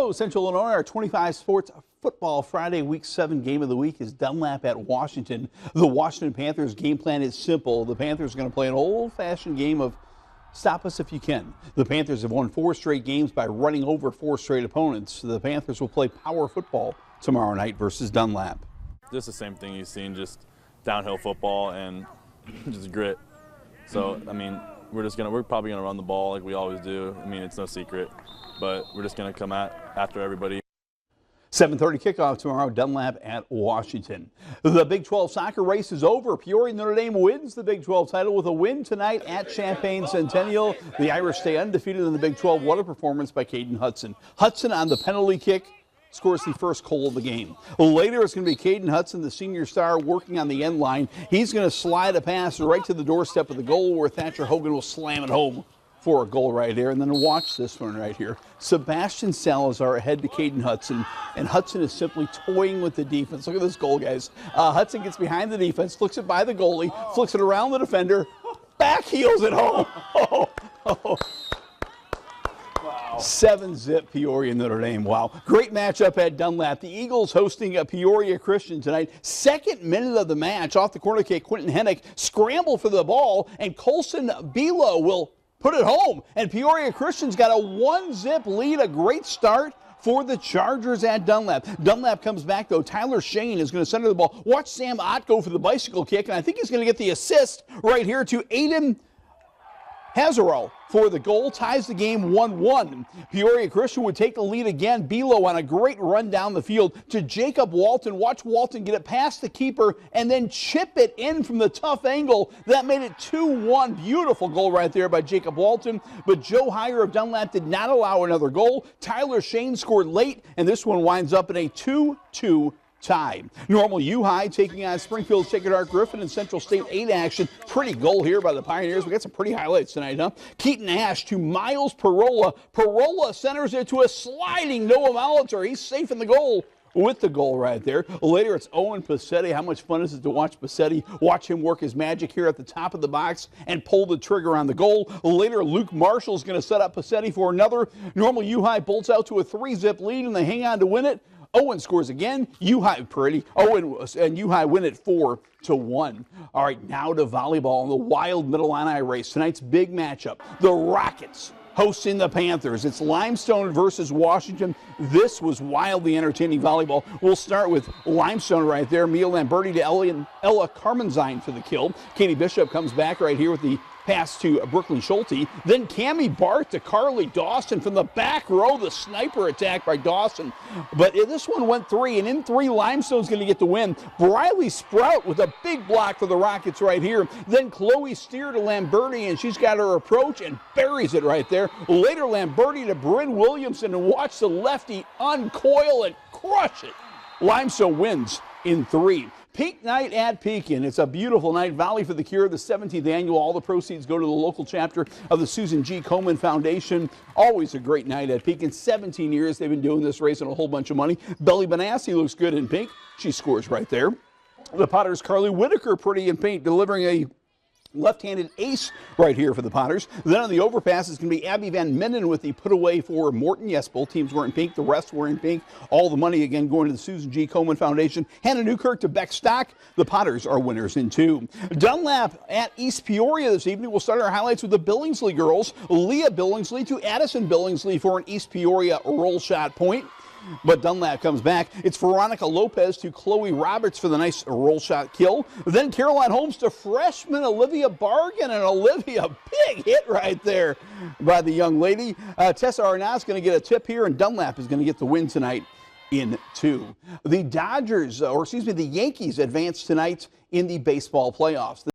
Hello, Central Illinois. Our 25 Sports Football Friday Week 7 game of the week is Dunlap at Washington. The Washington Panthers game plan is simple. The Panthers are going to play an old-fashioned game of stop us if you can. The Panthers have won 4 straight games by running over 4 straight opponents. The Panthers will play power football tomorrow night versus Dunlap. Just the same thing you've seen, just downhill football and just grit. So, I mean, we're probably gonna run the ball like we always do. I mean, it's no secret, but we're just gonna come after everybody. 7:30 kickoff tomorrow, Dunlap at Washington. The Big 12 soccer race is over. Peoria Notre Dame wins the Big 12 title with a win tonight at Champaign Centennial. The Irish stay undefeated in the Big 12. What a performance by Caden Hudson. Hudson on the penalty kick scores the first goal of the game. Later, it's going to be Caden Hudson, the senior star, working on the end line. He's going to slide a pass right to the doorstep of the goal where Thatcher Hogan will slam it home for a goal right there. And then watch this one right here. Sebastian Salazar ahead to Caden Hudson, and Hudson is simply toying with the defense. Look at this goal, guys. Hudson gets behind the defense, flicks it by the goalie, flicks it around the defender, back heels it home. 7-zip Peoria Notre Dame. Wow. Great matchup at Dunlap. The Eagles hosting a Peoria Christian tonight. Second minute of the match, off the corner kick, Quentin Hennick scramble for the ball, and Colson Bilo will put it home. And Peoria Christian's got a 1-zip lead. A great start for the Chargers at Dunlap. Dunlap comes back, though. Tyler Shane is going to center the ball. Watch Sam Ott go for the bicycle kick, and I think he's going to get the assist right here to Aiden Hazarow for the goal, ties the game 1-1. Peoria Christian would take the lead again. Bilo on a great run down the field to Jacob Walton. Watch Walton get it past the keeper and then chip it in from the tough angle. That made it 2-1. Beautiful goal right there by Jacob Walton. But Joe Heyer of Dunlap did not allow another goal. Tyler Shane scored late, and this one winds up in a 2-2 tie. Normal U-High taking on Springfield Sacred Heart Griffin in Central State 8 action. Pretty goal here by the Pioneers. We got some pretty highlights tonight, huh? Keaton Ash to Miles Parola. Parola centers it to a sliding Noah Molitor. He's safe in the goal with the goal right there. Later, it's Owen Passetti. How much fun is it to watch Passetti? Watch him work his magic here at the top of the box and pull the trigger on the goal. Later, Luke Marshall's going to set up Passetti for another. Normal U-High bolts out to a 3-zip lead, and they hang on to win it. Owen scores again. U-High pretty. Owen and U-High win it 4-1. All right, now to volleyball in the Wild Middle Illini race. Tonight's big matchup. The Rockets hosting the Panthers. It's Limestone versus Washington. This was wildly entertaining volleyball. We'll start with Limestone right there. Mia Lamberti to Ella Carmenzine for the kill. Katie Bishop comes back right here with the pass to Brooklyn Schulte. Then Cammie Bart to Carly Dawson from the back row. The sniper attack by Dawson. But this one went 3, and in 3, Limestone's going to get the win. Briley Sprout with a big block for the Rockets right here. Then Chloe Steer to Lamberti, and she's got her approach and buries it right there. Later, Lamberti to Bryn Williamson, and watch the lefty uncoil and crush it. Limestone wins in 3. Peak night at Pekin. It's a beautiful night. Volley for the Cure, the 17th annual. All the proceeds go to the local chapter of the Susan G. Komen Foundation. Always a great night at Pekin. 17 years they've been doing this, raising a whole bunch of money. Belly Benassi looks good in pink. She scores right there. The Potters' Carly Whitaker pretty in pink, delivering a left-handed ace right here for the Potters. Then on the overpass is going to be Abby Van Minden with the put away for Morton. Yes, both teams were in pink. The rest were in pink. All the money again going to the Susan G. Komen Foundation. Hannah Newkirk to Beck Stock. The Potters are winners in 2. Dunlap at East Peoria this evening. We'll start our highlights with the Billingsley girls. Leah Billingsley to Addison Billingsley for an East Peoria roll shot point. But Dunlap comes back. It's Veronica Lopez to Chloe Roberts for the nice roll shot kill. Then Caroline Holmes to freshman Olivia Bargan, and Olivia, big hit right there by the young lady. Tessa Arnaz going to get a tip here, and Dunlap is going to get the win tonight in 2. The Yankees advance tonight in the baseball playoffs.